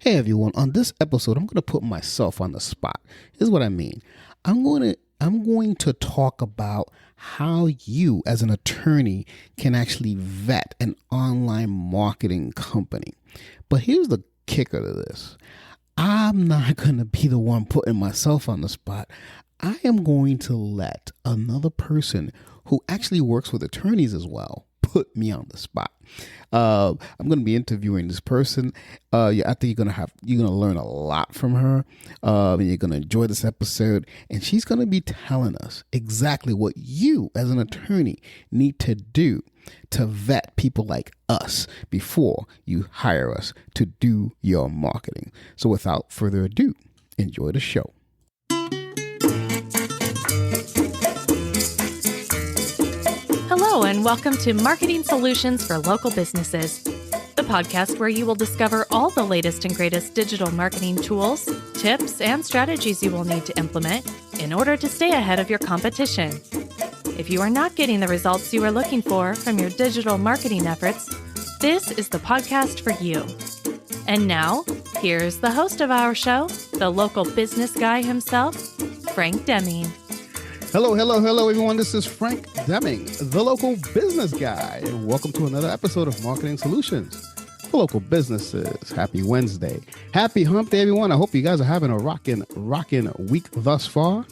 Hey everyone, on this episode, I'm going to put myself on the spot. Here's what I mean. I'm going to talk about how you as an attorney can actually vet an online marketing company. But here's the kicker to this. I'm not going to be the one putting myself on the spot. I am going to let another person who actually works with attorneys as well put me on the spot. I'm going to be interviewing this person. I think you're going to learn a lot from her. And you're going to enjoy this episode. And she's going to be telling us exactly what you as an attorney need to do to vet people like us before you hire us to do your marketing. So without further ado, enjoy the show. Hello, and welcome to Marketing Solutions for Local Businesses, the podcast where you will discover all the latest and greatest digital marketing tools, tips, and strategies you will need to implement in order to stay ahead of your competition. If you are not getting the results you are looking for from your digital marketing efforts, this is the podcast for you. And now, here's the host of our show, the local business guy himself, Frank Deming. Hello, everyone. This is Frank Deming, the local business guy, and welcome to another episode of Marketing Solutions for Local Businesses. Happy Wednesday. Happy hump day, everyone. I hope you guys are having a rockin' week thus far.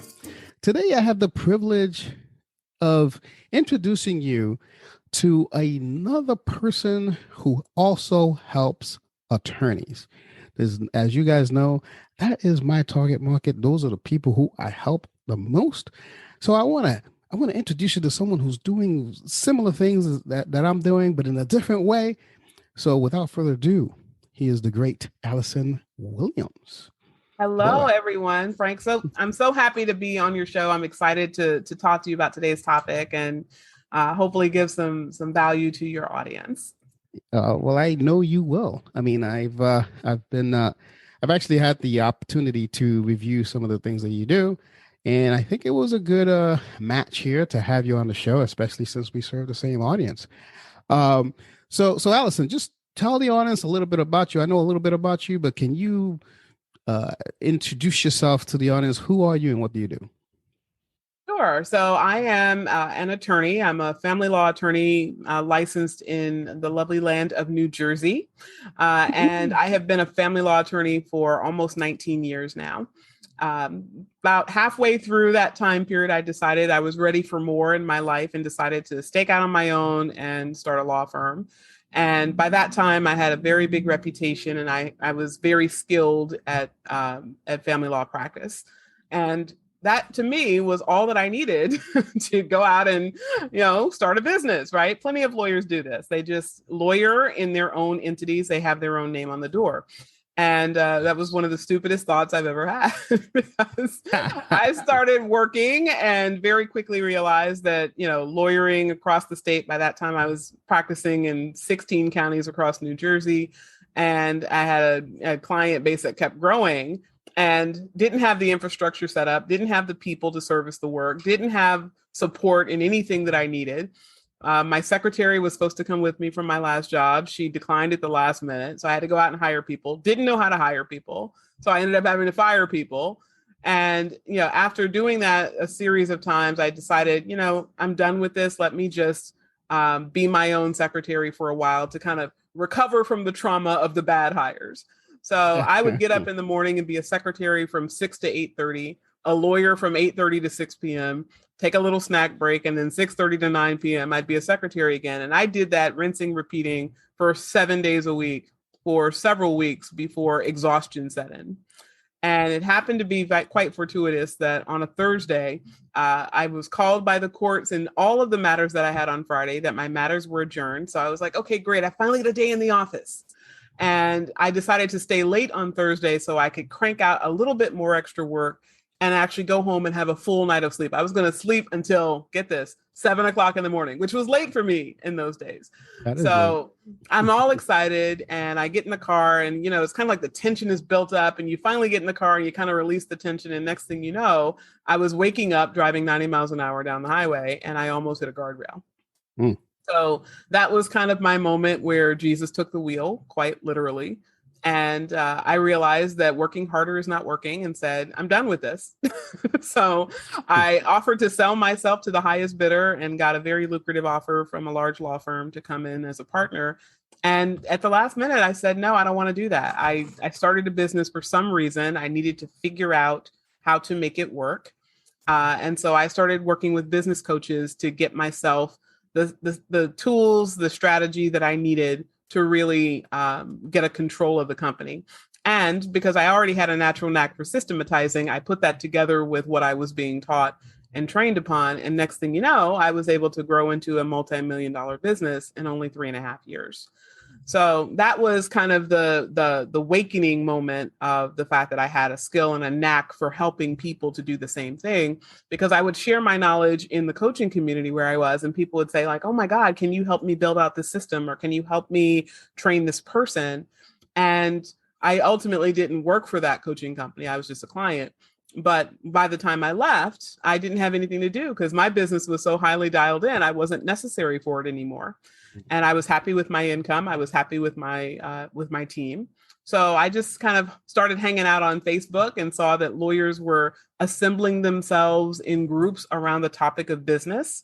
Today, I have the privilege of introducing you to another person who also helps attorneys. As you guys know, that is my target market. Those are the people who I help the most. So I want to introduce you to someone who's doing similar things that I'm doing, but in a different way. So without further ado, he is the great Allison Williams. Hello, everyone. Frank, I'm so happy to be on your show. I'm excited to talk to you about today's topic and hopefully give some value to your audience. Well, I know you will. I mean, I've actually had the opportunity to review some of the things that you do. And I think it was a good match here to have you on the show, especially since we serve the same audience. So Allison, just tell the audience a little bit about you. I know a little bit about you, but can you introduce yourself to the audience? Who are you and what do you do? Sure. So I am an attorney. I'm a family law attorney licensed in the lovely land of New Jersey. And I have been a family law attorney for almost 19 years now. About halfway through that time period, I decided I was ready for more in my life and decided to stake out on my own and start a law firm. And by that time, I had a very big reputation and I was very skilled at family law practice. And that to me was all that I needed to go out and, start a business, right? Plenty of lawyers do this. They just lawyer in their own entities. They have their own name on the door. And that was one of the stupidest thoughts I've ever had because I started working and very quickly realized that, lawyering across the state, by that time I was practicing in 16 counties across New Jersey. And I had a client base that kept growing and didn't have the infrastructure set up, didn't have the people to service the work, didn't have support in anything that I needed. My secretary was supposed to come with me from my last job. She declined at the last minute. So I had to go out and hire people. Didn't know how to hire people. So I ended up having to fire people. And, after doing that a series of times, I decided, I'm done with this. Let me just be my own secretary for a while to kind of recover from the trauma of the bad hires. So I would get up in the morning and be a secretary from 6 to 8:30, a lawyer from 8:30 to 6 p.m., take a little snack break, and then 6:30 to 9 p.m., I'd be a secretary again. And I did that rinsing, repeating for 7 days a week for several weeks before exhaustion set in. And it happened to be quite fortuitous that on a Thursday, I was called by the courts in all of the matters that I had on Friday, that my matters were adjourned. So I was like, okay, great. I finally get a day in the office. And I decided to stay late on Thursday so I could crank out a little bit more extra work and actually go home and have a full night of sleep. I was going to sleep until, get this, 7 o'clock in the morning, which was late for me in those days. So I'm all excited and I get in the car and, it's kind of like the tension is built up and you finally get in the car and you kind of release the tension. And next thing you know, I was waking up driving 90 miles an hour down the highway and I almost hit a guardrail. So that was kind of my moment where Jesus took the wheel, quite literally. And I realized that working harder is not working and said, I'm done with this. So I offered to sell myself to the highest bidder and got a very lucrative offer from a large law firm to come in as a partner. And at the last minute, I said, no, I don't want to do that. I started a business for some reason. I needed to figure out how to make it work. And so I started working with business coaches to get myself the tools, the strategy that I needed to really get a control of the company. And because I already had a natural knack for systematizing, I put that together with what I was being taught and trained upon. And next thing you know, I was able to grow into a multi-million-dollar business in only 3.5 years. So that was kind of the awakening moment of the fact that I had a skill and a knack for helping people to do the same thing, because I would share my knowledge in the coaching community where I was, and people would say like, oh my God, can you help me build out this system? Or can you help me train this person? And I ultimately didn't work for that coaching company. I was just a client. But by the time I left, I didn't have anything to do because my business was so highly dialed in. I wasn't necessary for it anymore. And I was happy with my income. I was happy with my team. So I just kind of started hanging out on Facebook and saw that lawyers were assembling themselves in groups around the topic of business.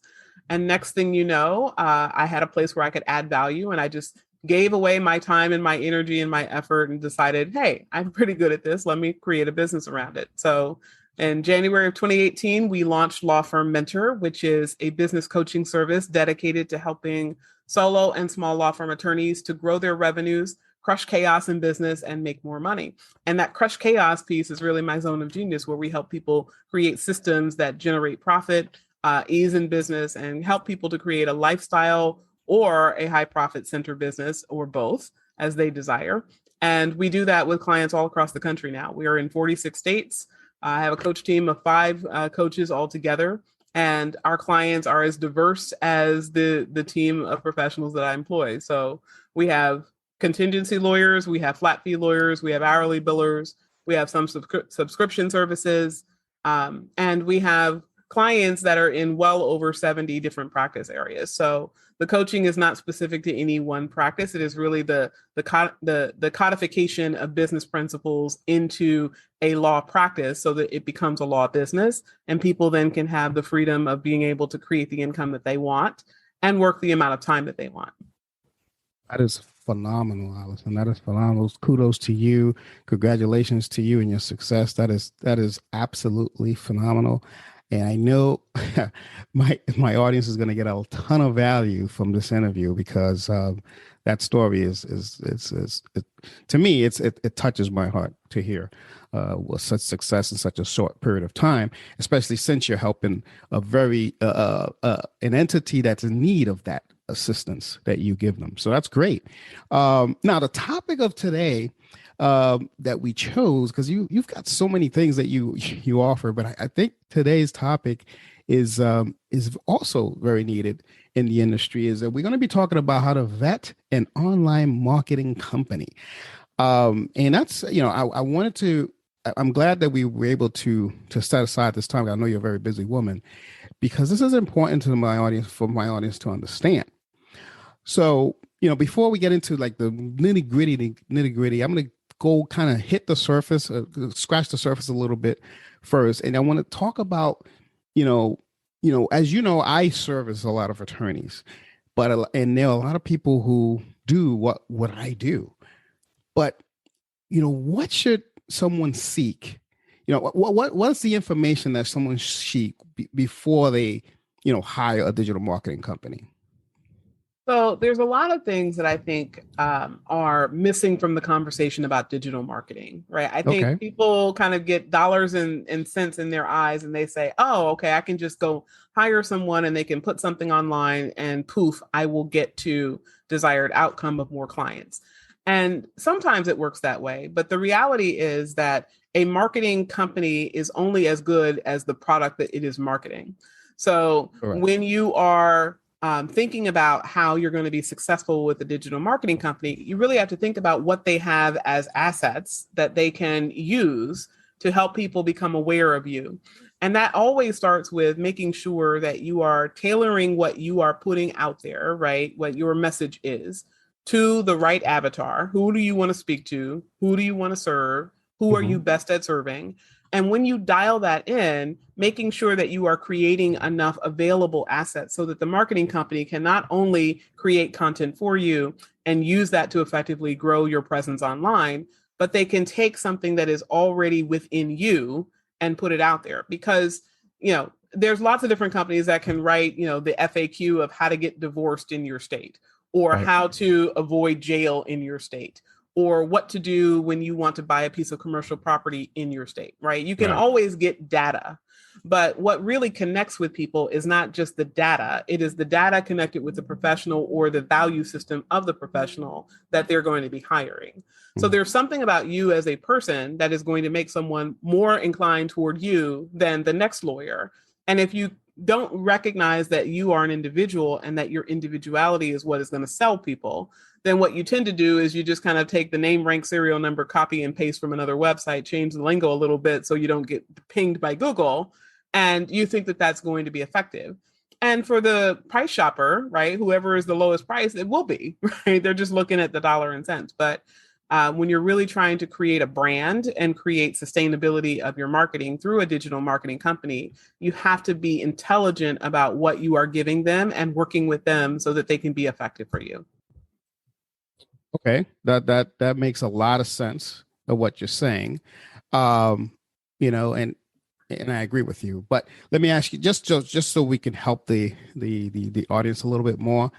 And next thing you know, I had a place where I could add value, and I just gave away my time and my energy and my effort and decided, hey, I'm pretty good at this. Let me create a business around it. So in January of 2018, we launched Law Firm Mentor, which is a business coaching service dedicated to helping solo and small law firm attorneys to grow their revenues, crush chaos in business, and make more money. And that crush chaos piece is really my zone of genius, where we help people create systems that generate profit, ease in business, and help people to create a lifestyle or a high profit center business, or both, as they desire. And we do that with clients all across the country now. We are in 46 states. I have a coach team of 5 coaches all together. And our clients are as diverse as the team of professionals that I employ. So we have contingency lawyers, we have flat fee lawyers, we have hourly billers, we have some subscription services, and we have clients that are in well over 70 different practice areas. So the coaching is not specific to any one practice. It is really the codification of business principles into a law practice so that it becomes a law business, and people then can have the freedom of being able to create the income that they want and work the amount of time that they want. That is phenomenal, Allison. That is phenomenal. Kudos to you. Congratulations to you and your success. That is absolutely phenomenal. And I know my audience is going to get a ton of value from this interview, because that story is to me, it touches my heart to hear with such success in such a short period of time, especially since you're helping a very an entity that's in need of that assistance that you give them. So that's great. Now, the topic of today that we chose, because you've got so many things that you offer, but I think today's topic is also very needed in the industry, is that we're going to be talking about how to vet an online marketing company. And that's, I'm glad that we were able to set aside this time. I know you're a very busy woman, because this is important to my audience, for my audience to understand. So, before we get into like the nitty gritty, I'm going to go kind of hit the surface, scratch the surface a little bit first. And I want to talk about, as you know, I service a lot of attorneys, and there are a lot of people who do what I do. But, what should someone seek? What's the information that someone should seek before they, hire a digital marketing company? So there's a lot of things that I think are missing from the conversation about digital marketing, right? I think people kind of get dollars and cents in their eyes, and they say, oh, okay, I can just go hire someone and they can put something online and poof, I will get to desired outcome of more clients. And sometimes it works that way. But the reality is that a marketing company is only as good as the product that it is marketing. So when you are thinking about how you're going to be successful with a digital marketing company, you really have to think about what they have as assets that they can use to help people become aware of you. And that always starts with making sure that you are tailoring what you are putting out there, right? What your message is, to the right avatar. Who do you want to speak to? Who do you want to serve? Who are you best at serving? And when you dial that in, making sure that you are creating enough available assets so that the marketing company can not only create content for you and use that to effectively grow your presence online, but they can take something that is already within you and put it out there. Because, there's lots of different companies that can write, the FAQ of how to get divorced in your state, or how to avoid jail in your state, or what to do when you want to buy a piece of commercial property in your state, right? You can always get data. But what really connects with people is not just the data. It is the data connected with the professional or the value system of the professional that they're going to be hiring. So there's something about you as a person that is going to make someone more inclined toward you than the next lawyer. And if you don't recognize that you are an individual and that your individuality is what is going to sell people, then what you tend to do is you just kind of take the name, rank, serial number, copy and paste from another website, change the lingo a little bit so you don't get pinged by Google, and you think that that's going to be effective. And for the price shopper, right, whoever is the lowest price, it will be, right? They're just looking at the dollar and cents. But when you're really trying to create a brand and create sustainability of your marketing through a digital marketing company, you have to be intelligent about what you are giving them and working with them so that they can be effective for you. Okay, that makes a lot of sense of what you're saying, and I agree with you. But let me ask you, just so we can help the audience a little bit more.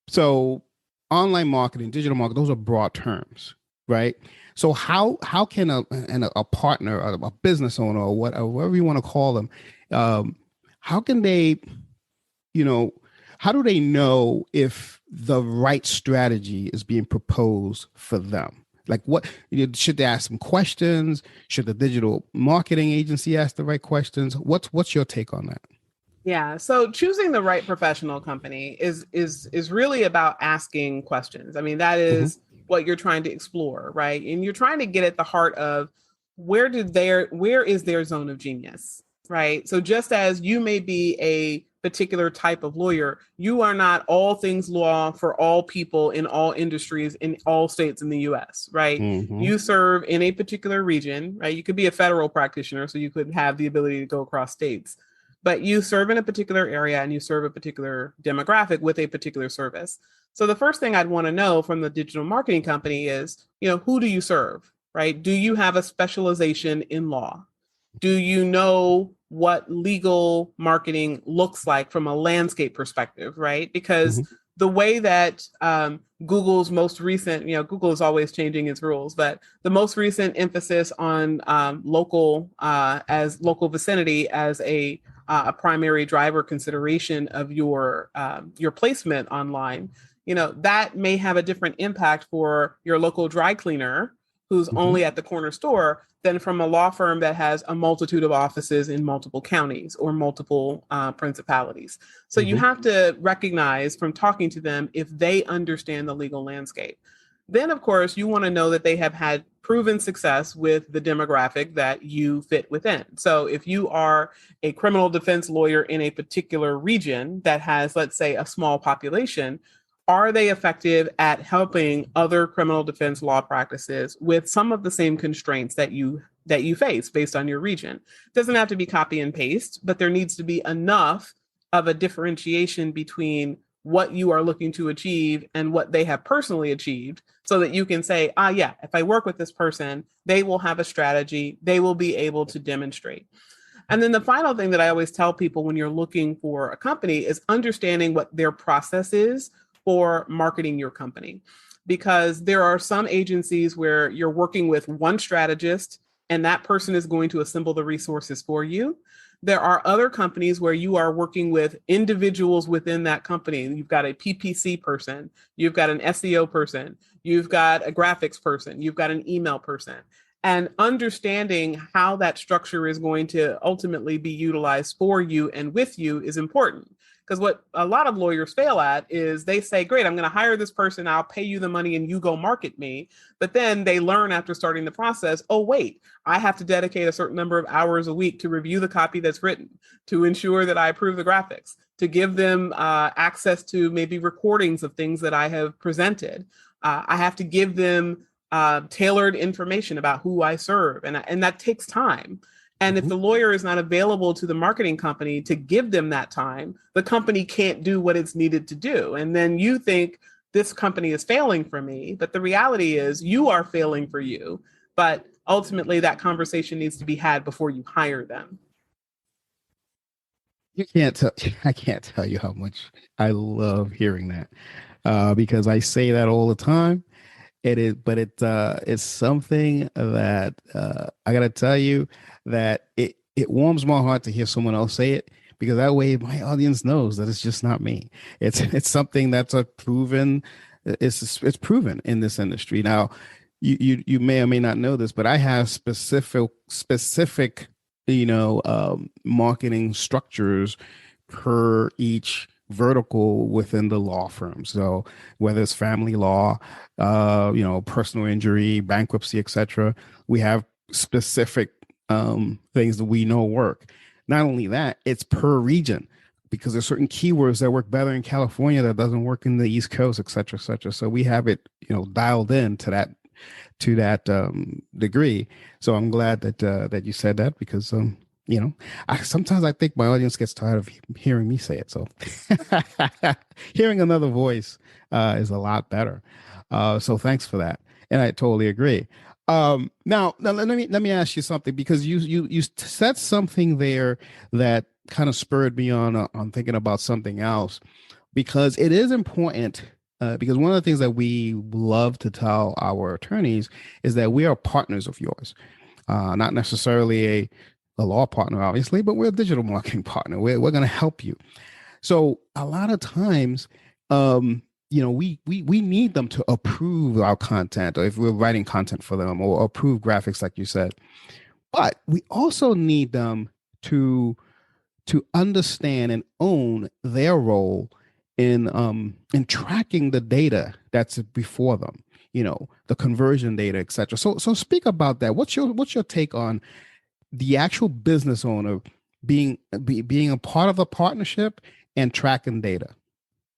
So online marketing, digital marketing, those are broad terms, right? So how can a partner, or a business owner, or whatever you want to call them, how can they, how do they know if the right strategy is being proposed for them? Like, what should they ask some questions? Should the digital marketing agency ask the right questions? What's your take on that? Yeah. So choosing the right professional company is really about asking questions. I mean, that is what you're trying to explore, right? And you're trying to get at the heart of where is their zone of genius, right? So just as you may be a particular type of lawyer, you are not all things law for all people in all industries in all states in the US, right? You serve in a particular region, right? You could be a federal practitioner, so you could have the ability to go across states. But you serve in a particular area and you serve a particular demographic with a particular service. So the first thing I'd want to know from the digital marketing company is, who do you serve, right? Do you have a specialization in law? Do you know what legal marketing looks like from a landscape perspective, right? Because the way that Google's most recent, Google is always changing its rules, but the most recent emphasis on local vicinity as a primary driver consideration of your placement online, that may have a different impact for your local dry cleaner who's only at the corner store than from a law firm that has a multitude of offices in multiple counties or multiple principalities. So you have to recognize from talking to them if they understand the legal landscape. Then, of course, you want to know that they have had proven success with the demographic that you fit within. So if you are a criminal defense lawyer in a particular region that has, let's say, a small population, are they effective at helping other criminal defense law practices with some of the same constraints that you face based on your region? It doesn't have to be copy and paste, but there needs to be enough of a differentiation between what you are looking to achieve and what they have personally achieved, so that you can say, yeah, if I work with this person, they will have a strategy, they will be able to demonstrate. And then the final thing that I always tell people when you're looking for a company is understanding what their process is for marketing your company. Because there are some agencies where you're working with one strategist and that person is going to assemble the resources for you. There are other companies where you are working with individuals within that company. You've got a PPC person, you've got an SEO person, you've got a graphics person, you've got an email person. And understanding how that structure is going to ultimately be utilized for you and with you is important. Because what a lot of lawyers fail at is they say, great, I'm going to hire this person, I'll pay you the money and you go market me. But then they learn after starting the process, oh, wait, I have to dedicate a certain number of hours a week to review the copy that's written, to ensure that I approve the graphics, to give them access to maybe recordings of things that I have presented. I have to give them tailored information about who I serve. And that takes time. And if the lawyer is not available to the marketing company to give them that time, the company can't do what it's needed to do. And then you think this company is failing for me, but the reality is you are failing for you. But ultimately that conversation needs to be had before you hire them. I can't tell you how much I love hearing that because I say that all the time. It's something that I gotta tell you that it warms my heart to hear someone else say it, because that way my audience knows that it's just not me. It's something that's proven. It's proven in this industry. Now, you may or may not know this, but I have specific marketing structures per each vertical within the law firm. So whether it's family law, personal injury, bankruptcy, etc., we have specific things that we know work. Not only that, it's per region, because there's certain keywords that work better in California that doesn't work in the East Coast, etc., etc. So we have it, dialed in to that degree. So I'm glad that you said that, because sometimes I think my audience gets tired of hearing me say it. So hearing another voice is a lot better. So thanks for that. And I totally agree. Now let me ask you something, because you said something there that kind of spurred me on thinking about something else, because it is important. Because one of the things that we love to tell our attorneys is that we are partners of yours, not necessarily a law partner, obviously, but we're a digital marketing partner. We're going to help you. So a lot of times, we need them to approve our content, or if we're writing content for them, or approve graphics, like you said. But we also need them to understand and own their role in tracking the data that's before them, the conversion data, etc. So speak about that. What's your take on the actual business owner being a part of a partnership and tracking data?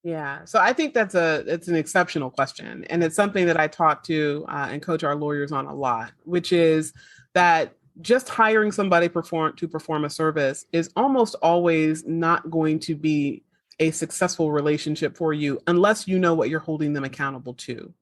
Yeah, so I think it's an exceptional question, and it's something that I talk to and coach our lawyers on a lot, which is that just hiring somebody to perform a service is almost always not going to be a successful relationship for you unless you know what you're holding them accountable to.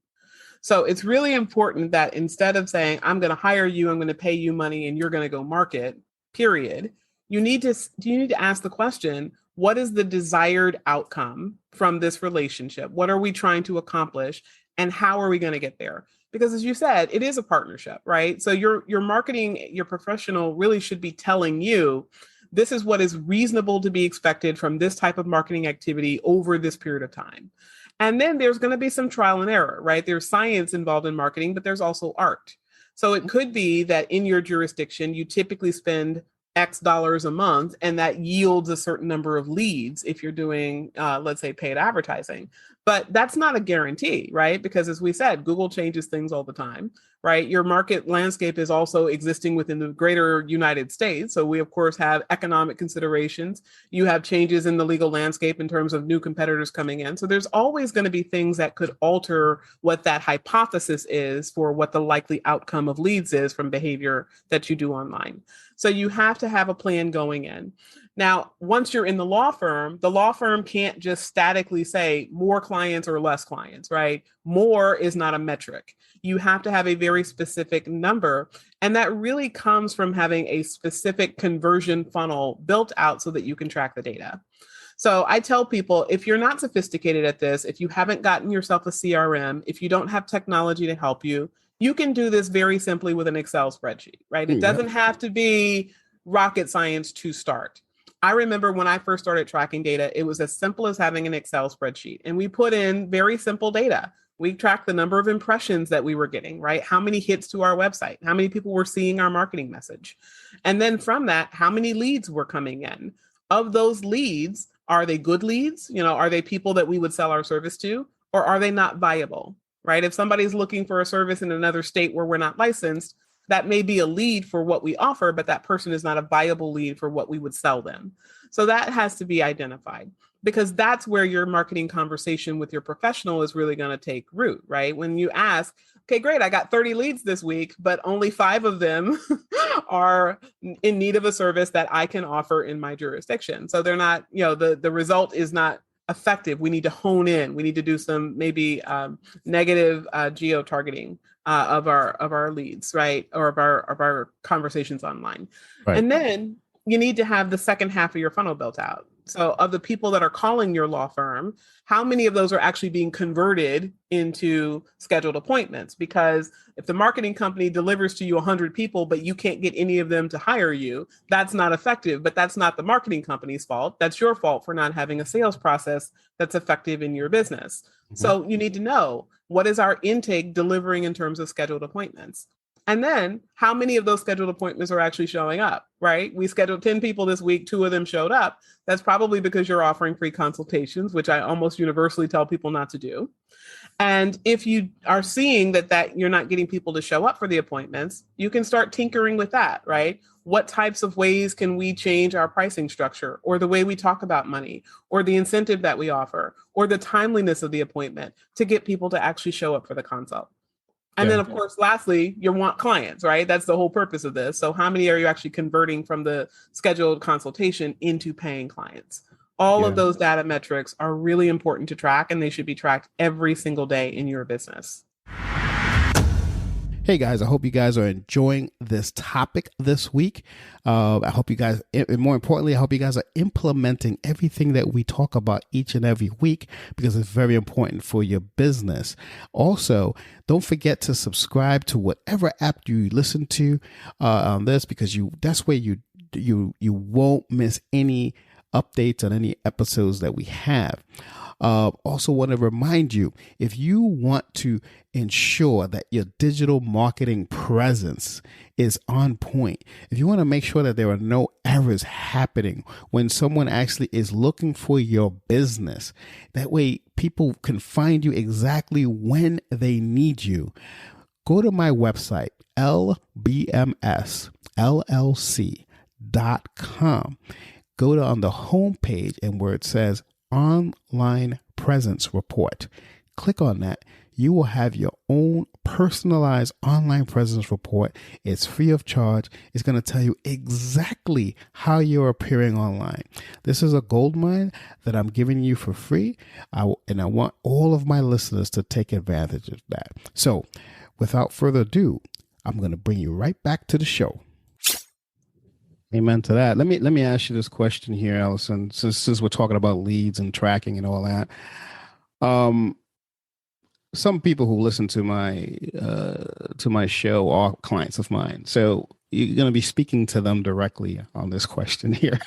So it's really important that instead of saying, I'm going to hire you, I'm going to pay you money, and you're going to go market, period, you need to ask the question, what is the desired outcome from this relationship? What are we trying to accomplish? And how are we going to get there? Because as you said, it is a partnership, right? So your marketing, your professional really should be telling you, this is what is reasonable to be expected from this type of marketing activity over this period of time. And then there's going to be some trial and error, right? There's science involved in marketing, but there's also art. So it could be that in your jurisdiction, you typically spend X dollars a month, and that yields a certain number of leads if you're doing, let's say, paid advertising. But that's not a guarantee, right? Because as we said, Google changes things all the time, right? Your market landscape is also existing within the greater United States. So we, of course, have economic considerations. You have changes in the legal landscape in terms of new competitors coming in. So there's always going to be things that could alter what that hypothesis is for what the likely outcome of leads is from behavior that you do online. So you have to have a plan going in. Now, once you're in the law firm can't just statically say more clients or less clients, right? More is not a metric. You have to have a very specific number. And that really comes from having a specific conversion funnel built out so that you can track the data. So I tell people, if you're not sophisticated at this, if you haven't gotten yourself a CRM, if you don't have technology to help you, you can do this very simply with an Excel spreadsheet, right? It doesn't have to be rocket science to start. I remember when I first started tracking data, it was as simple as having an Excel spreadsheet. And we put in very simple data. We tracked the number of impressions that we were getting, right? How many hits to our website? How many people were seeing our marketing message? And then from that, how many leads were coming in? Of those leads, Are they good leads? Are they people that we would sell our service to, or are they not viable, right? If somebody's looking for a service in another state where we're not licensed, that may be a lead for what we offer, but that person is not a viable lead for what we would sell them. So that has to be identified, because that's where your marketing conversation with your professional is really going to take root, right? When you ask, okay, great, I got 30 leads this week, but only 5 of them are in need of a service that I can offer in my jurisdiction. So they're not, the result is not effective. We need to hone in. We need to do some maybe negative geo-targeting of our leads, right? Or of our conversations online. Right. And then you need to have the second half of your funnel built out. So of the people that are calling your law firm, how many of those are actually being converted into scheduled appointments? Because if the marketing company delivers to you 100 people, but you can't get any of them to hire you, that's not effective. But that's not the marketing company's fault. That's your fault for not having a sales process that's effective in your business. Mm-hmm. So you need to know, what is our intake delivering in terms of scheduled appointments? And then how many of those scheduled appointments are actually showing up, right? We scheduled 10 people this week, 2 of them showed up. That's probably because you're offering free consultations, which I almost universally tell people not to do. And if you are seeing that you're not getting people to show up for the appointments, you can start tinkering with that, right? What types of ways can we change our pricing structure, or the way we talk about money, or the incentive that we offer, or the timeliness of the appointment to get people to actually show up for the consult? And then, of course, lastly, you want clients, right? That's the whole purpose of this. So how many are you actually converting from the scheduled consultation into paying clients? All of those data metrics are really important to track, and they should be tracked every single day in your business. Hey guys, I hope you guys are enjoying this topic this week. I hope you guys, and more importantly, I hope you guys are implementing everything that we talk about each and every week, because it's very important for your business. Also, don't forget to subscribe to whatever app you listen to on this, because that's where you won't miss any updates on any episodes that we have. Also want to remind you, if you want to ensure that your digital marketing presence is on point, if you want to make sure that there are no errors happening when someone actually is looking for your business, that way people can find you exactly when they need you, go to my website, lbmsllc.com. Go to on the home page, and where it says Online Presence Report, click on that. You will have your own personalized online presence report. It's free of charge. It's going to tell you exactly how you're appearing online. This is a gold mine that I'm giving you for free. And I want all of my listeners to take advantage of that. So without further ado, I'm going to bring you right back to the show. Amen to that. Let me ask you this question here, Allison, since we're talking about leads and tracking and all that. Some people who listen to my show are clients of mine, so you're going to be speaking to them directly on this question here,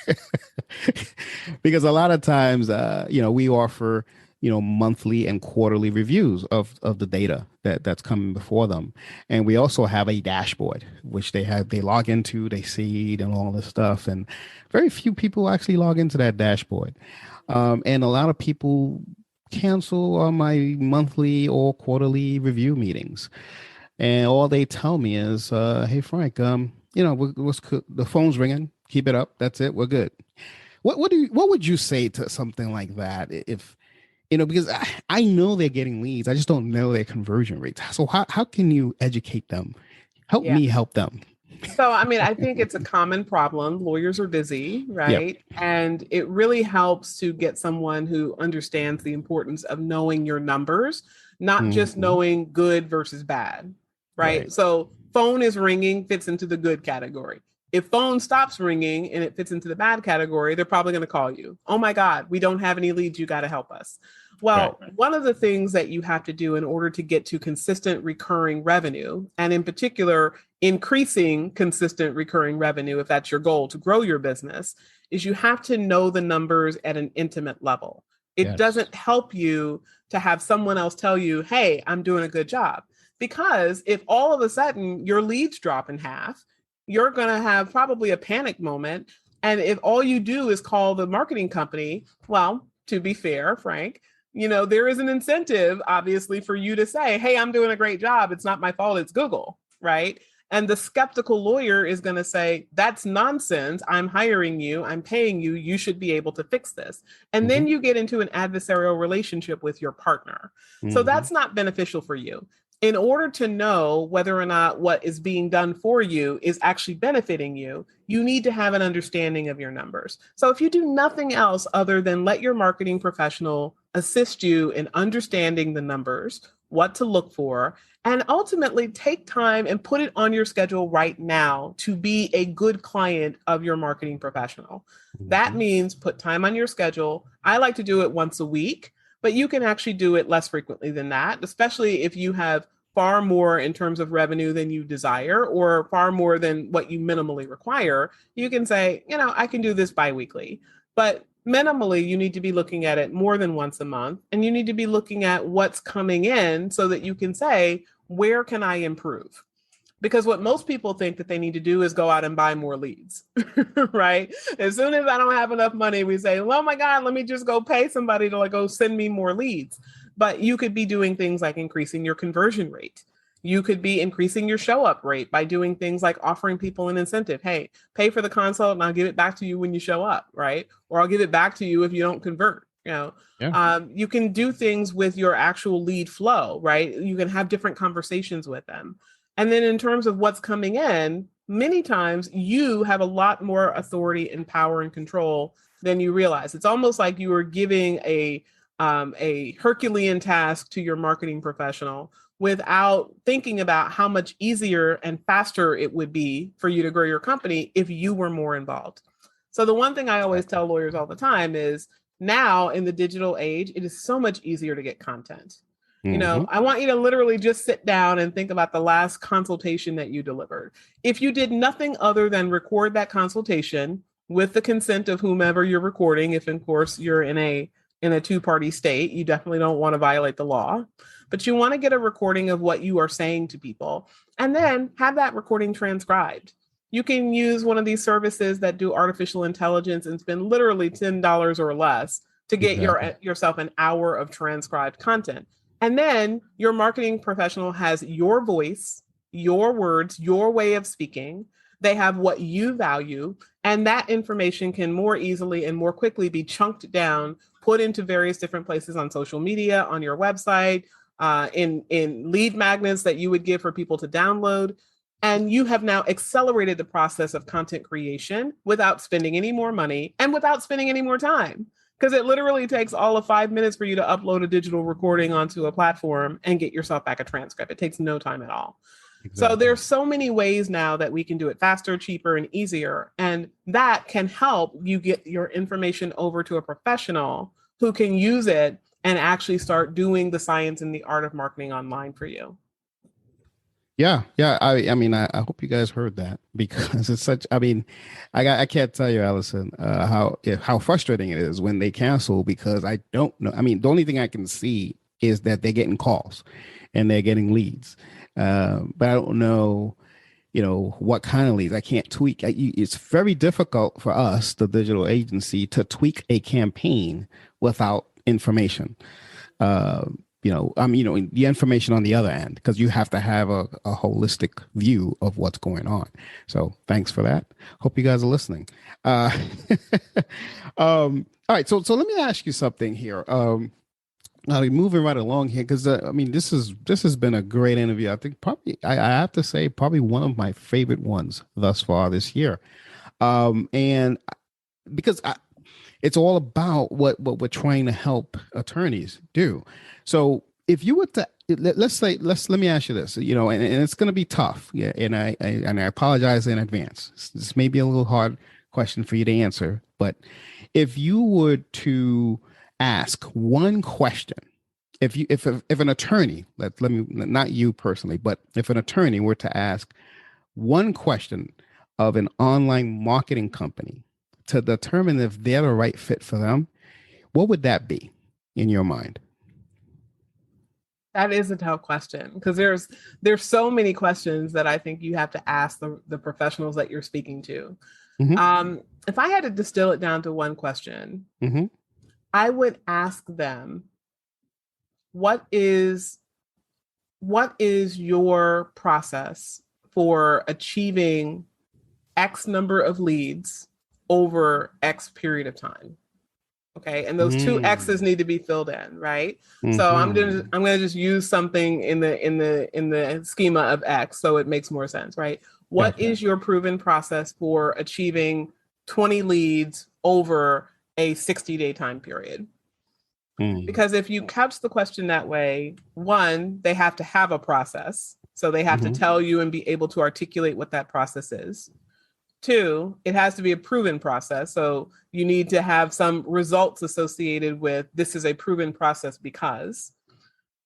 because a lot of times, we offer monthly and quarterly reviews of the data that's coming before them. And we also have a dashboard, which they log into, they see and all this stuff. And very few people actually log into that dashboard. And a lot of people cancel on my monthly or quarterly review meetings. And all they tell me is, hey, Frank, the phone's ringing. Keep it up. That's it. We're good. What would you say to something like that? If, because I know they're getting leads, I just don't know their conversion rates. So how can you educate them? Help me help them. So, I think it's a common problem. Lawyers are busy, right? Yep. And it really helps to get someone who understands the importance of knowing your numbers, not just knowing good versus bad, right? So phone is ringing fits into the good category. If phone stops ringing and it fits into the bad category, they're probably going to call you. Oh my God, we don't have any leads. You got to help us. Well, one of the things that you have to do in order to get to consistent recurring revenue, and in particular, increasing consistent recurring revenue, if that's your goal to grow your business, is you have to know the numbers at an intimate level. It doesn't help you to have someone else tell you, hey, I'm doing a good job. Because if all of a sudden your leads drop in half, you're going to have probably a panic moment. And if all you do is call the marketing company, well, to be fair, Frank, there is an incentive, obviously, for you to say, hey, I'm doing a great job. It's not my fault. It's Google, right? And the skeptical lawyer is going to say, that's nonsense. I'm hiring you. I'm paying you. You should be able to fix this. And then you get into an adversarial relationship with your partner. So that's not beneficial for you. In order to know whether or not what is being done for you is actually benefiting you, you need to have an understanding of your numbers. So if you do nothing else other than let your marketing professional assist you in understanding the numbers, what to look for, and ultimately take time and put it on your schedule right now to be a good client of your marketing professional. That means put time on your schedule. I like to do it once a week, but you can actually do it less frequently than that, especially if you have far more in terms of revenue than you desire or far more than what you minimally require. You can say, I can do this biweekly, but minimally, you need to be looking at it more than once a month, and you need to be looking at what's coming in so that you can say, where can I improve? Because what most people think that they need to do is go out and buy more leads, right? As soon as I don't have enough money, we say, oh my God, let me just go pay somebody to go send me more leads. But you could be doing things like increasing your conversion rate. You could be increasing your show up rate by doing things like offering people an incentive. Hey, pay for the consult and I'll give it back to you when you show up, right? Or I'll give it back to you if you don't convert. You can do things with your actual lead flow, right? You can have different conversations with them. And then in terms of what's coming in, many times you have a lot more authority and power and control than you realize. It's almost like you are giving a Herculean task to your marketing professional without thinking about how much easier and faster it would be for you to grow your company if you were more involved. So the one thing I always tell lawyers all the time is now in the digital age, it is so much easier to get content. I want you to literally just sit down and think about the last consultation that you delivered. If you did nothing other than record that consultation with the consent of whomever you're recording, if of course you're in a two-party state, you definitely don't want to violate the law, but you want to get a recording of what you are saying to people and then have that recording transcribed. You can use one of these services that do artificial intelligence and spend literally $10 or less to get yourself an hour of transcribed content. And then your marketing professional has your voice, your words, your way of speaking. They have what you value, and that information can more easily and more quickly be chunked down, put into various different places on social media, on your website, in lead magnets that you would give for people to download. And you have now accelerated the process of content creation without spending any more money and without spending any more time. Because it literally takes all of 5 minutes for you to upload a digital recording onto a platform and get yourself back a transcript. It takes no time at all. Exactly. So there's so many ways now that we can do it faster, cheaper, and easier. And that can help you get your information over to a professional who can use it and actually start doing the science and the art of marketing online for you. Yeah. I mean, I hope you guys heard that, because it's such, I can't tell you, Allison, how frustrating it is when they cancel, because I don't know. I mean, the only thing I can see is that they're getting calls and they're getting leads. But I don't know, what kind of leads. I can't tweak. It's very difficult for us, the digital agency, to tweak a campaign without information. The information on the other end, because you have to have a holistic view of what's going on. So thanks for that. Hope you guys are listening. All right. So let me ask you something here. Moving right along here, because this has been a great interview. I think probably I have to say probably one of my favorite ones thus far this year, and because it's all about what we're trying to help attorneys do. So if you were to let me ask you this, and it's going to be tough, yeah, and I apologize in advance. This may be a little hard question for you to answer, but if you were to ask one question, if an attorney, let me, not you personally, but if an attorney were to ask one question of an online marketing company to determine if they're the right fit for them, what would that be in your mind? That is a tough question, because there's so many questions that I think you have to ask the professionals that you're speaking to. If I had to distill it down to one question, I would ask them, what is your process for achieving X number of leads over X period of time? Okay. And those two X's need to be filled in, right? So I'm gonna just use something in the schema of X so it makes more sense, right? What is your proven process for achieving 20 leads over a 60-day time period? Because if you couch the question that way, one, they have to have a process. So they have to tell you and be able to articulate what that process is. Two, it has to be a proven process. So you need to have some results associated with this is a proven process because.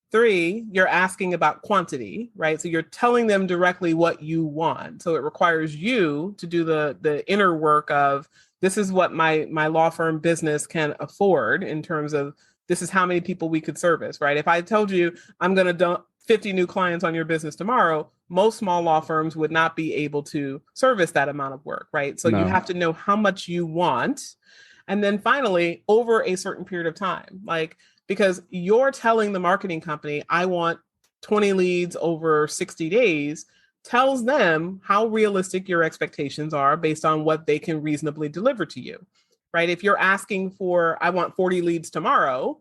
Three, you're asking about quantity, right? So you're telling them directly what you want. So it requires you to do the inner work of this is what my law firm business can afford in terms of this is how many people we could service, right? If I told you I'm going to dump 50 new clients on your business tomorrow, most small law firms would not be able to service that amount of work, right? So you have to know how much you want. And then finally, over a certain period of time, like, because you're telling the marketing company, I want 20 leads over 60 days, tells them how realistic your expectations are based on what they can reasonably deliver to you, right? If you're asking for, I want 40 leads tomorrow,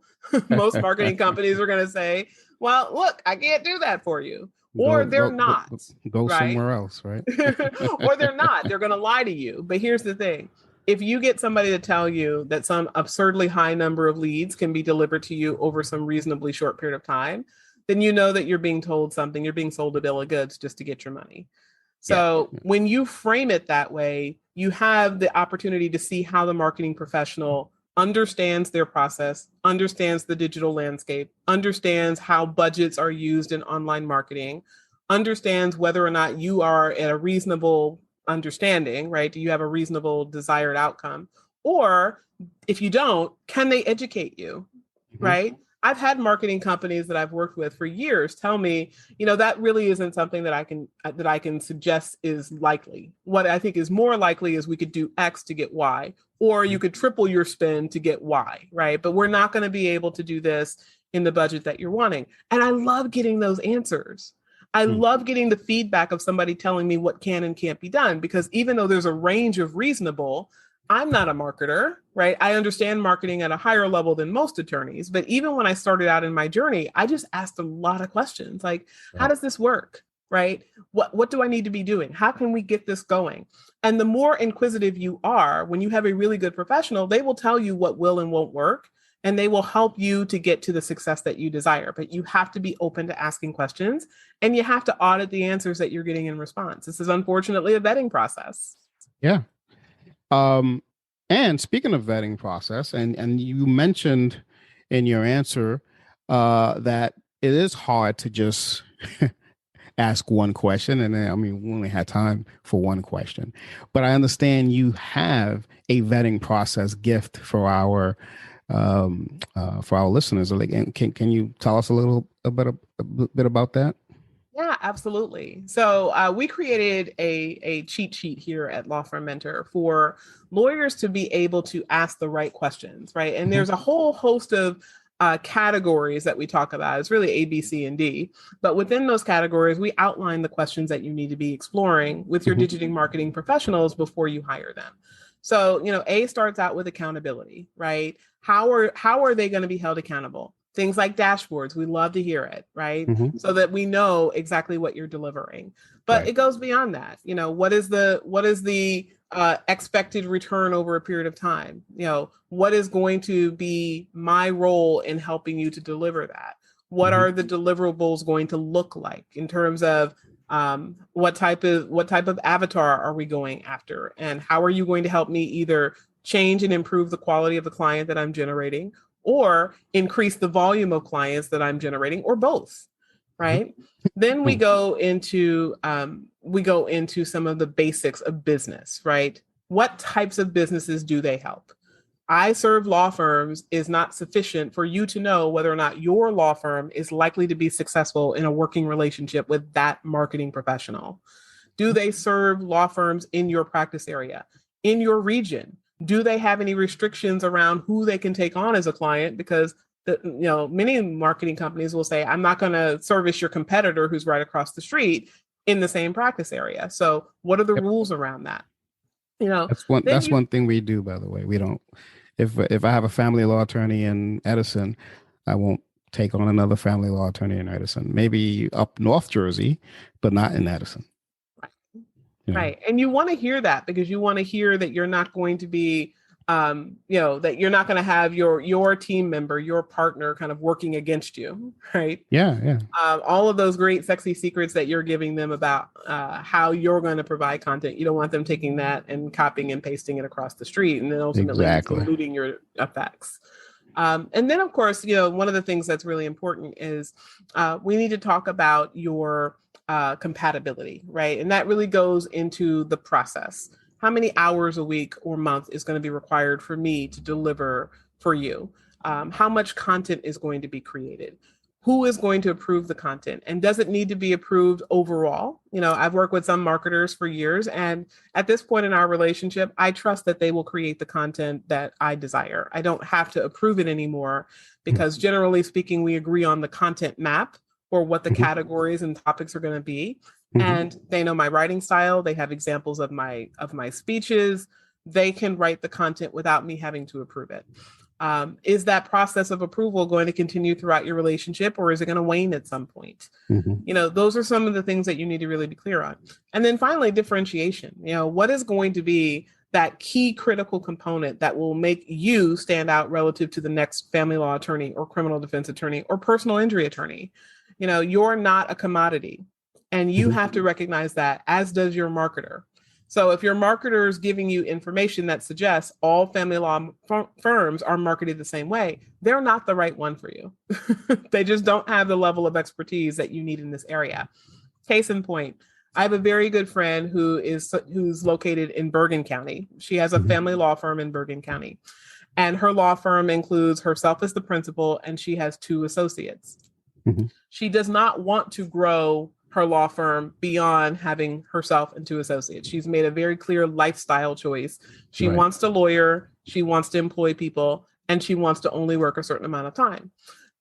most marketing companies are going to say, well, look, I can't do that for you. Or they're not. Go somewhere else, right? Or they're not. They're going to lie to you. But here's the thing. If you get somebody to tell you that some absurdly high number of leads can be delivered to you over some reasonably short period of time, then you know that you're being told something. You're being sold a bill of goods just to get your money. So when you frame it that way, you have the opportunity to see how the marketing professional understands their process, understands the digital landscape, understands how budgets are used in online marketing, understands whether or not you are at a reasonable understanding, right? Do you have a reasonable desired outcome? Or if you don't, can they educate you, right? I've had marketing companies that I've worked with for years tell me, that really isn't something that I can suggest is likely. What I think is more likely is we could do X to get Y, or you could triple your spend to get Y, right? But we're not going to be able to do this in the budget that you're wanting. And I love getting those answers. I love getting the feedback of somebody telling me what can and can't be done, because even though there's a range of reasonable, I'm not a marketer, right? I understand marketing at a higher level than most attorneys. But even when I started out in my journey, I just asked a lot of questions like, how does this work, right? What do I need to be doing? How can we get this going? And the more inquisitive you are, when you have a really good professional, they will tell you what will and won't work. And they will help you to get to the success that you desire. But you have to be open to asking questions, and you have to audit the answers that you're getting in response. This is unfortunately a vetting process. Yeah. And speaking of vetting process, and you mentioned in your answer that it is hard to just ask one question. And then, we only had time for one question, but I understand you have a vetting process gift for our listeners. Like, can you tell us a bit about that? Yeah, absolutely. So we created a cheat sheet here at Law Firm Mentor for lawyers to be able to ask the right questions, right? And there's a whole host of categories that we talk about. It's really A, B, C, and D. But within those categories, we outline the questions that you need to be exploring with your digital marketing professionals before you hire them. So, A starts out with accountability, right? How are they going to be held accountable? Things like dashboards, we love to hear it, right? So that we know exactly what you're delivering. But it goes beyond that. What is the expected return over a period of time? What is going to be my role in helping you to deliver that? What are the deliverables going to look like in terms of what type of avatar are we going after? And how are you going to help me either change and improve the quality of the client that I'm generating, or increase the volume of clients that I'm generating, or both, right? Then we go into some of the basics of business, right? What types of businesses do they help? I serve law firms is not sufficient for you to know whether or not your law firm is likely to be successful in a working relationship with that marketing professional. Do they serve law firms in your practice area? in your region? Do they have any restrictions around who they can take on as a client? Because many marketing companies will say, I'm not going to service your competitor who's right across the street in the same practice area. So what are the rules around that? That's one thing we do, by the way. We don't, if I have a family law attorney in Edison, I won't take on another family law attorney in Edison, maybe up North Jersey, but not in Edison. Right. And you want to hear that, because you want to hear that you're not going to be, that you're not going to have your team member, your partner kind of working against you. Right. Yeah. Yeah. All of those great, sexy secrets that you're giving them about how you're going to provide content. You don't want them taking that and copying and pasting it across the street and then ultimately diluting your effects. And then, of course, one of the things that's really important is we need to talk about your compatibility, right? And that really goes into the process. How many hours a week or month is going to be required for me to deliver for you? How much content is going to be created? Who is going to approve the content? And does it need to be approved overall? I've worked with some marketers for years, and at this point in our relationship, I trust that they will create the content that I desire. I don't have to approve it anymore, because generally speaking, we agree on the content map or what the categories and topics are going to be. And they know my writing style. They have examples of my speeches. They can write the content without me having to approve it. Is that process of approval going to continue throughout your relationship, or is it going to wane at some point? Those are some of the things that you need to really be clear on. And then finally, differentiation. What is going to be that key critical component that will make you stand out relative to the next family law attorney or criminal defense attorney or personal injury attorney? You're not a commodity, and you have to recognize that, as does your marketer. So if your marketer is giving you information that suggests all family law firms are marketed the same way, they're not the right one for you. They just don't have the level of expertise that you need in this area. Case in point, I have a very good friend who's located in Bergen County. She has a family law firm in Bergen County, and her law firm includes herself as the principal, and she has 2 associates. She does not want to grow her law firm beyond having herself and 2 associates. She's made a very clear lifestyle choice. She wants to lawyer, she wants to employ people, and she wants to only work a certain amount of time.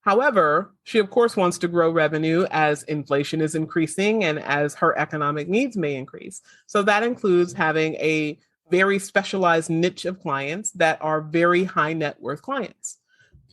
However, she of course wants to grow revenue as inflation is increasing and as her economic needs may increase. So that includes having a very specialized niche of clients that are very high net worth clients.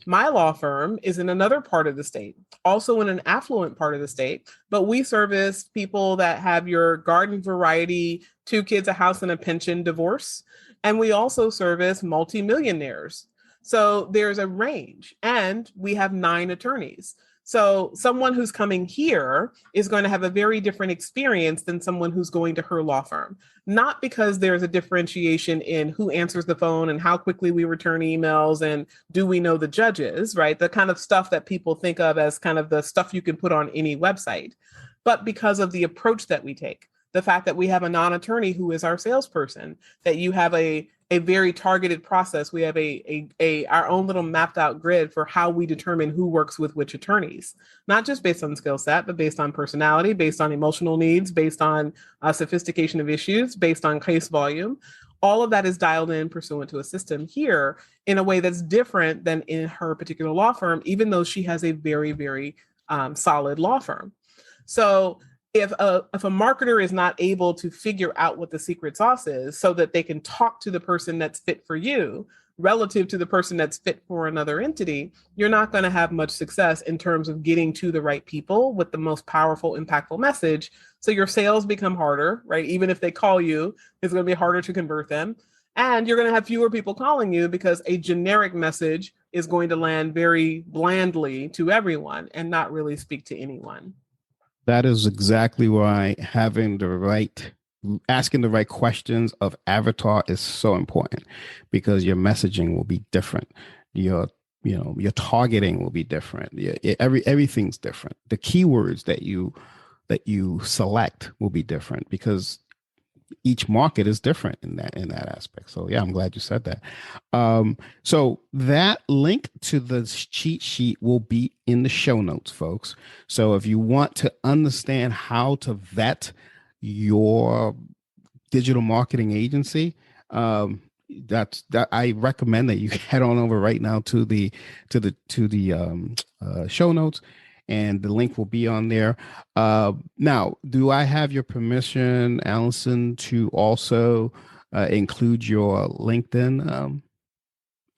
My law firm is in another part of the state, also in an affluent part of the state, but we service people that have your garden variety, 2 kids, a house, and a pension divorce. And we also service multimillionaires. So there's a range, and we have 9 attorneys. So someone who's coming here is going to have a very different experience than someone who's going to her law firm, not because there's a differentiation in who answers the phone and how quickly we return emails and do we know the judges, right? The kind of stuff that people think of as kind of the stuff you can put on any website, but because of the approach that we take. The fact that we have a non-attorney who is our salesperson, that you have a very targeted process. We have our own little mapped out grid for how we determine who works with which attorneys, not just based on skill set, but based on personality, based on emotional needs, based on sophistication of issues, based on case volume. All of that is dialed in pursuant to a system here in a way that's different than in her particular law firm, even though she has a very, very solid law firm. So if a marketer is not able to figure out what the secret sauce is so that they can talk to the person that's fit for you relative to the person that's fit for another entity, you're not going to have much success in terms of getting to the right people with the most powerful, impactful message. So your sales become harder, right? Even if they call you, it's going to be harder to convert them. And you're going to have fewer people calling you because a generic message is going to land very blandly to everyone and not really speak to anyone. That is exactly why asking the right questions of avatar is so important, because your messaging will be different. Your targeting will be different. Everything's different. The keywords that you select will be different, because each market is different in that aspect. So yeah, I'm glad you said that. So that link to the cheat sheet will be in the show notes, folks. So if you want to understand how to vet your digital marketing agency, That I recommend that you head on over right now to the show notes, and the link will be on there. Now, do I have your permission, Allison, to also include your LinkedIn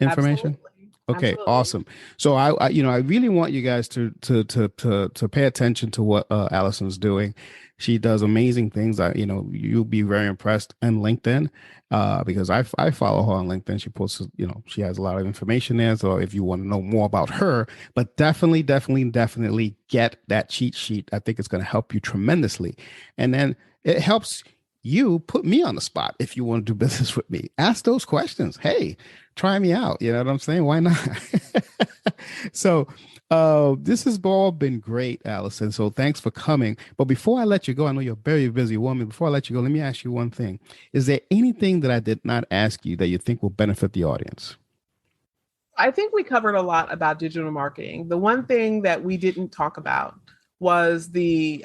information? Absolutely. Okay, Absolutely. awesome. So I really want you guys to pay attention to what Allison's doing. She does amazing things. You'll be very impressed on LinkedIn, because I follow her on LinkedIn. She posts, she has a lot of information there. So if you want to know more about her, but definitely get that cheat sheet. I think it's going to help you tremendously. And then it helps you put me on the spot. If you want to do business with me, ask those questions. Hey, try me out. You know what I'm saying? Why not? So this has all been great, Allison. So thanks for coming. But before I let you go, I know you're a very busy woman. Before I let you go, let me ask you one thing. Is there anything that I did not ask you that you think will benefit the audience? I think we covered a lot about digital marketing. The one thing that we didn't talk about was the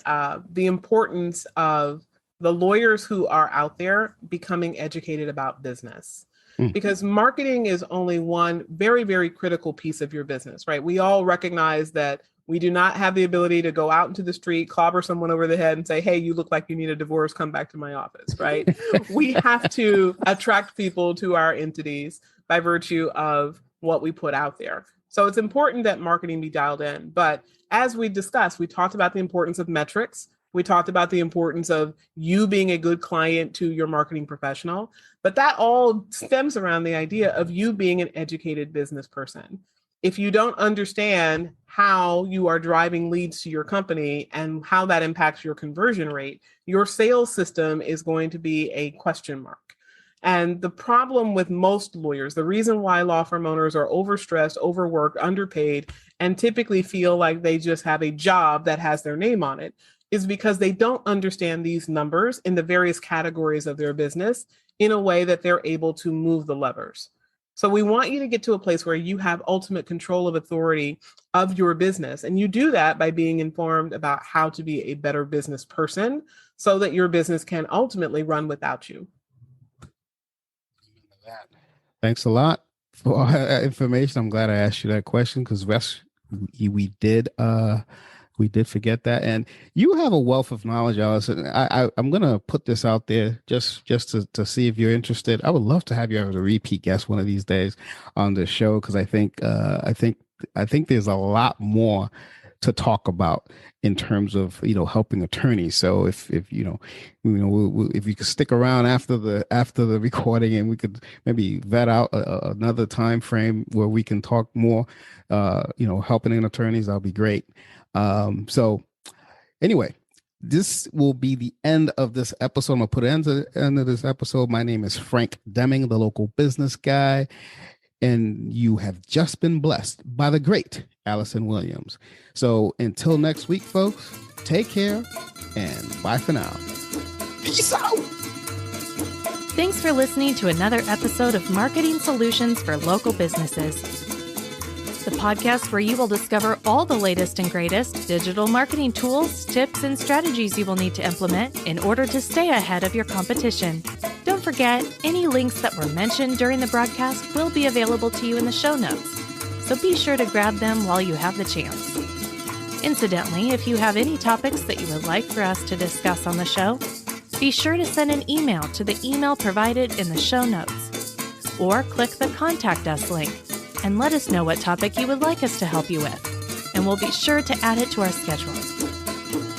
importance of the lawyers who are out there becoming educated about business. Because marketing is only one very, very critical piece of your business, right? We all recognize that we do not have the ability to go out into the street, clobber someone over the head and say, hey, you look like you need a divorce, come back to my office, right? We have to attract people to our entities by virtue of what we put out there. So it's important that marketing be dialed in. But as we discussed, we talked about the importance of metrics. We talked about the importance of you being a good client to your marketing professional, but that all stems around the idea of you being an educated business person. If you don't understand how you are driving leads to your company and how that impacts your conversion rate, your sales system is going to be a question mark. And the problem with most lawyers, the reason why law firm owners are overstressed, overworked, underpaid, and typically feel like they just have a job that has their name on it, is because they don't understand these numbers in the various categories of their business in a way that they're able to move the levers. So we want you to get to a place where you have ultimate control of authority of your business. And you do that by being informed about how to be a better business person so that your business can ultimately run without you. Thanks a lot for all that information. I'm glad I asked you that question, because we did forget that. And you have a wealth of knowledge, Allison. I'm going to put this out there just to see if you're interested. I would love to have you as a repeat guest one of these days on the show, because I think there's a lot more to talk about in terms of helping attorneys. So if if you could stick around after the recording, and we could maybe vet out another time frame where we can talk more, helping attorneys, that'll be great. So anyway, this will be the end of this episode. I'm gonna put an end of this episode. My name is Frank Deming, the local business guy, and you have just been blessed by the great Allison Williams. So until next week, folks, take care and bye for now. Peace out. Thanks for listening to another episode of Marketing Solutions for Local Businesses, the podcast where you will discover all the latest and greatest digital marketing tools, tips, and strategies you will need to implement in order to stay ahead of your competition. Don't forget, any links that were mentioned during the broadcast will be available to you in the show notes, so be sure to grab them while you have the chance. Incidentally, if you have any topics that you would like for us to discuss on the show, be sure to send an email to the email provided in the show notes, or click the Contact Us link and let us know what topic you would like us to help you with, and we'll be sure to add it to our schedule.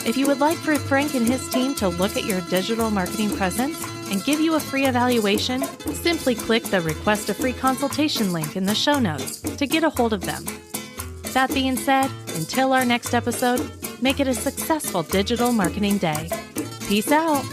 If you would like for Frank and his team to look at your digital marketing presence and give you a free evaluation, simply click the Request a Free Consultation link in the show notes to get a hold of them. That being said, until our next episode, make it a successful digital marketing day. Peace out.